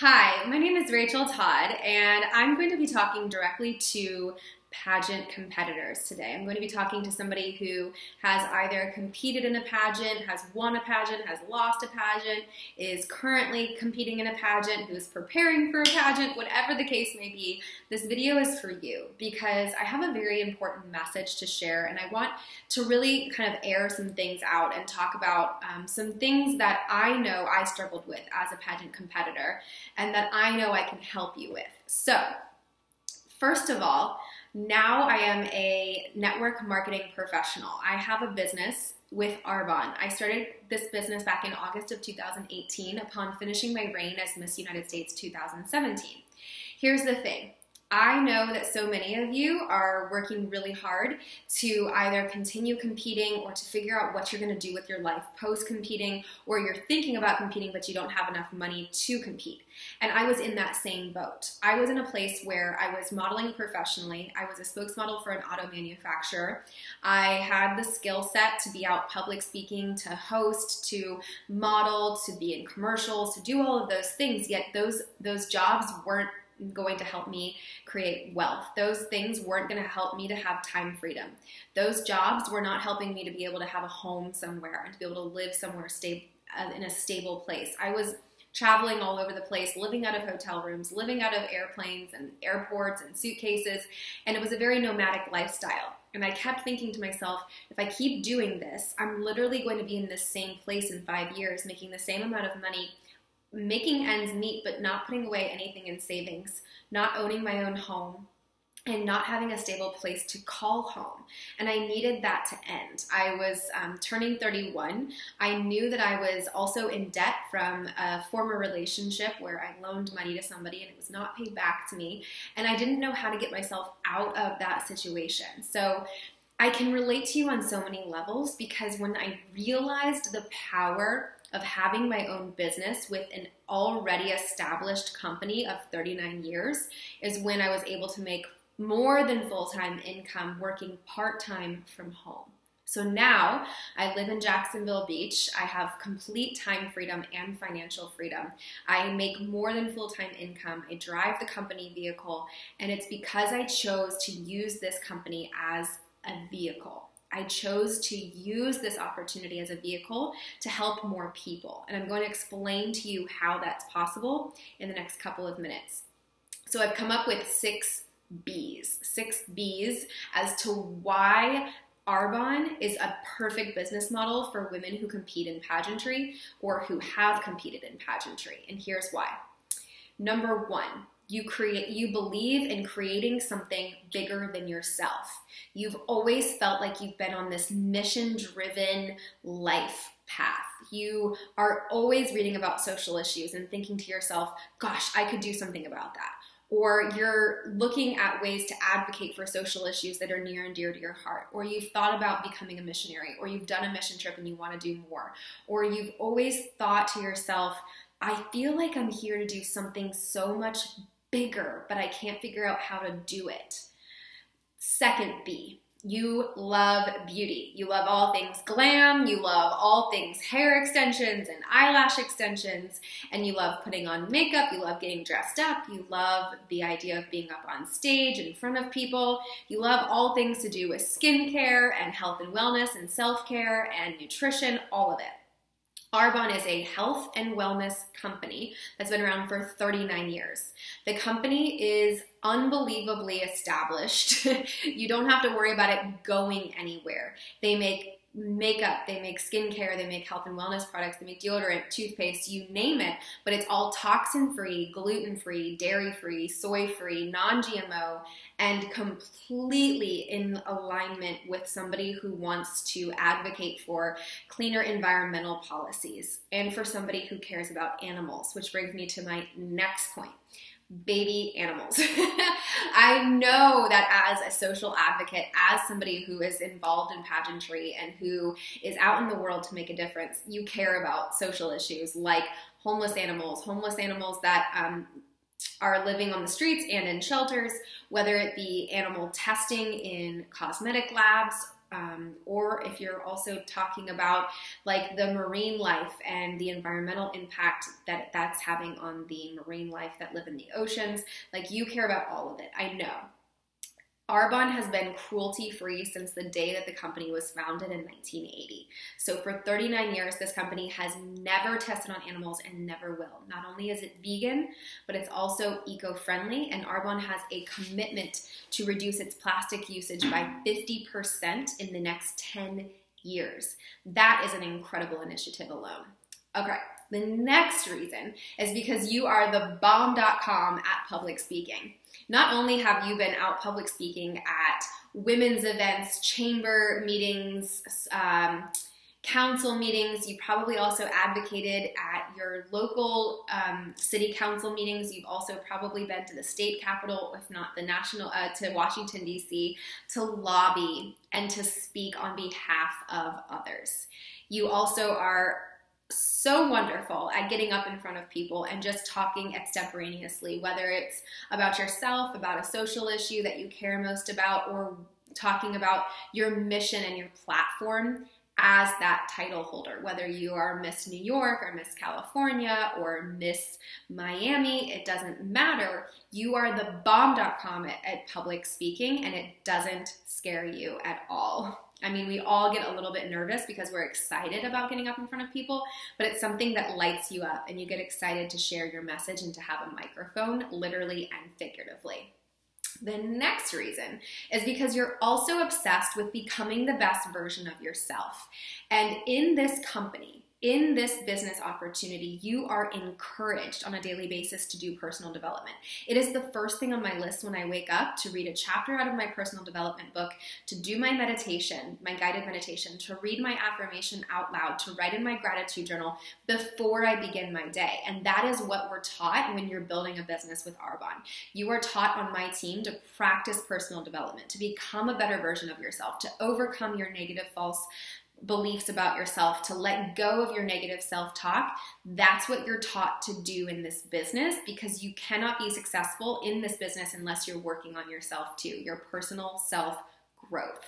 Hi, my name is Rachael Todd, and I'm going to be talking directly to pageant competitors today. I'm going to be talking to somebody who has either competed in a pageant, has won a pageant, has lost a pageant, is currently competing in a pageant, who's preparing for a pageant, whatever the case may be. This video is for you because I have a very important message to share, and I want to really kind of air some things out and talk about some things that I know I struggled with as a pageant competitor and that I know I can help you with. So, first of all, now I am a network marketing professional. I have a business with Arbonne. I started this business back in August of 2018 upon finishing my reign as Miss United States 2017. Here's the thing. I know that so many of you are working really hard to either continue competing or to figure out what you're going to do with your life post-competing, or you're thinking about competing but you don't have enough money to compete. And I was in that same boat. I was in a place where I was modeling professionally. I was a spokesmodel for an auto manufacturer. I had the skill set to be out public speaking, to host, to model, to be in commercials, to do all of those things, yet those jobs weren't going to help me create wealth. Those things weren't going to help me to have time freedom. Those jobs were not helping me to be able to have a home somewhere and to be able to live somewhere in a stable place. I was traveling all over the place, living out of hotel rooms, living out of airplanes and airports and suitcases, and it was a very nomadic lifestyle. And I kept thinking to myself, if I keep doing this, I'm literally going to be in this same place in 5 years, making the same amount of money, making ends meet, but not putting away anything in savings, not owning my own home, and not having a stable place to call home. And I needed that to end. I was turning 31. I knew that I was also in debt from a former relationship where I loaned money to somebody and it was not paid back to me. And I didn't know how to get myself out of that situation. So I can relate to you on so many levels, because when I realized the power of having my own business with an already established company of 39 years is when I was able to make more than full-time income working part-time from home. So now I live in Jacksonville Beach. I have complete time freedom and financial freedom. I make more than full-time income. I drive the company vehicle, and it's because I chose to use this company as a vehicle. I chose to use this opportunity as a vehicle to help more people. And I'm going to explain to you how that's possible in the next couple of minutes. So I've come up with 6 B's as to why Arbonne is a perfect business model for women who compete in pageantry or who have competed in pageantry. And here's why. Number 1, you believe in creating something bigger than yourself. You've always felt like you've been on this mission-driven life path. You are always reading about social issues and thinking to yourself, gosh, I could do something about that. Or you're looking at ways to advocate for social issues that are near and dear to your heart. Or you've thought about becoming a missionary, or you've done a mission trip and you want to do more. Or you've always thought to yourself, I feel like I'm here to do something so much bigger, but I can't figure out how to do it. Second B, you love beauty. You love all things glam. You love all things hair extensions and eyelash extensions, and you love putting on makeup. You love getting dressed up. You love the idea of being up on stage in front of people. You love all things to do with skincare and health and wellness and self-care and nutrition, all of it. Arbonne is a health and wellness company that's been around for 39 years. The company is unbelievably established. You don't have to worry about it going anywhere. They make makeup, they make skincare, they make health and wellness products, they make deodorant, toothpaste, you name it, but it's all toxin-free, gluten-free, dairy-free, soy-free, non-GMO, and completely in alignment with somebody who wants to advocate for cleaner environmental policies and for somebody who cares about animals, which brings me to my next point. Baby animals. I know that as a social advocate, as somebody who is involved in pageantry and who is out in the world to make a difference, you care about social issues like homeless animals that are living on the streets and in shelters, whether it be animal testing in cosmetic labs or if you're also talking about like the marine life and the environmental impact that that's having on the marine life that live in the oceans, like you care about all of it. I know. Arbonne has been cruelty-free since the day that the company was founded in 1980. So for 39 years, this company has never tested on animals and never will. Not only is it vegan, but it's also eco-friendly, and Arbonne has a commitment to reduce its plastic usage by 50% in the next 10 years. That is an incredible initiative alone. Okay, the next reason is because you are the bomb.com at public speaking. Not only have you been out public speaking at women's events, chamber meetings, council meetings, you probably also advocated at your local city council meetings. You've also probably been to the state capitol, if not the national, to Washington, D.C., to lobby and to speak on behalf of others. You also are so wonderful at getting up in front of people and just talking extemporaneously, whether it's about yourself, about a social issue that you care most about, or talking about your mission and your platform as that title holder, whether you are Miss New York or Miss California or Miss Miami, it doesn't matter. You are the bomb.com at public speaking, and it doesn't scare you at all. I mean, we all get a little bit nervous because we're excited about getting up in front of people, but it's something that lights you up and you get excited to share your message and to have a microphone, literally and figuratively. The next reason is because you're also obsessed with becoming the best version of yourself. And in this company, in this business opportunity, you are encouraged on a daily basis to do personal development. It is the first thing on my list when I wake up, to read a chapter out of my personal development book, to do my meditation, my guided meditation, to read my affirmation out loud, to write in my gratitude journal before I begin my day. And that is what we're taught when you're building a business with Arbonne. You are taught on my team to practice personal development, to become a better version of yourself, to overcome your negative false beliefs about yourself, to let go of your negative self-talk. That's what you're taught to do in this business, because you cannot be successful in this business unless you're working on yourself too, your personal self-growth.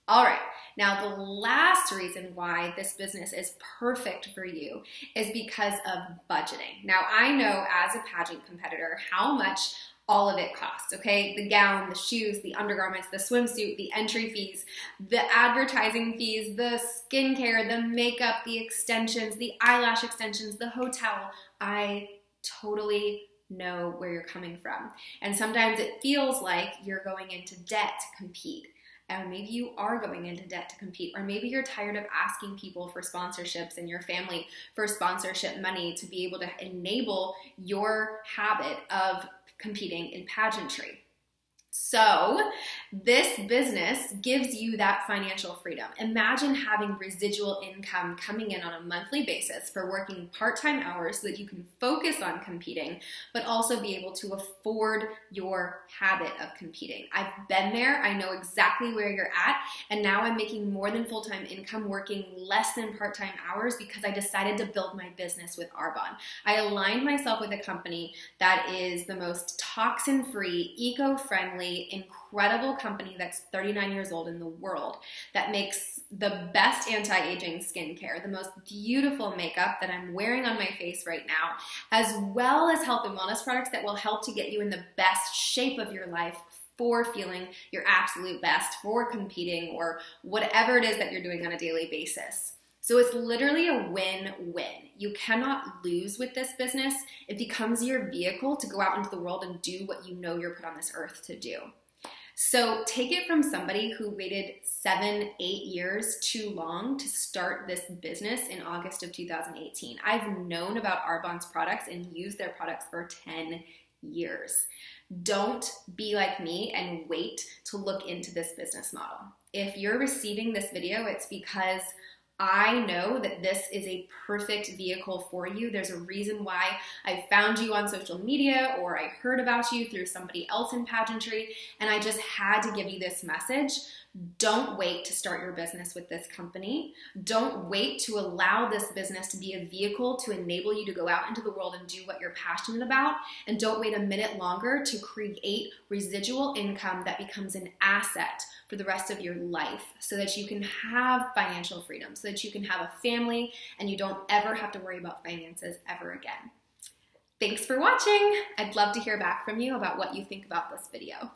All right, now the last reason why this business is perfect for you is because of budgeting. Now I know as a pageant competitor how much all of it costs, okay? The gown, the shoes, the undergarments, the swimsuit, the entry fees, the advertising fees, the skincare, the makeup, the extensions, the eyelash extensions, the hotel. I totally know where you're coming from. And sometimes it feels like you're going into debt to compete. And maybe you are going into debt to compete, or maybe you're tired of asking people for sponsorships and your family for sponsorship money to be able to enable your habit of competing in pageantry. So this business gives you that financial freedom. Imagine having residual income coming in on a monthly basis for working part-time hours so that you can focus on competing, but also be able to afford your habit of competing. I've been there. I know exactly where you're at. And now I'm making more than full-time income working less than part-time hours because I decided to build my business with Arbonne. I aligned myself with a company that is the most toxin-free, eco-friendly, incredible company that's 39 years old in the world, that makes the best anti-aging skincare, the most beautiful makeup that I'm wearing on my face right now, as well as health and wellness products that will help to get you in the best shape of your life for feeling your absolute best, for competing, or whatever it is that you're doing on a daily basis. So it's literally a win-win. You cannot lose with this business. It becomes your vehicle to go out into the world and do what you know you're put on this earth to do. So take it from somebody who waited 7-8 years too long to start this business in August of 2018. I've known about Arbonne's products and used their products for 10 years. Don't be like me and wait to look into this business model. If you're receiving this video, it's because I know that this is a perfect vehicle for you. There's a reason why I found you on social media, or I heard about you through somebody else in pageantry, and I just had to give you this message Don't wait to start your business with this company. Don't wait to allow this business to be a vehicle to enable you to go out into the world and do what you're passionate about. And don't wait a minute longer to create residual income that becomes an asset for the rest of your life so that you can have financial freedom, so that you can have a family and you don't ever have to worry about finances ever again. Thanks for watching. I'd love to hear back from you about what you think about this video.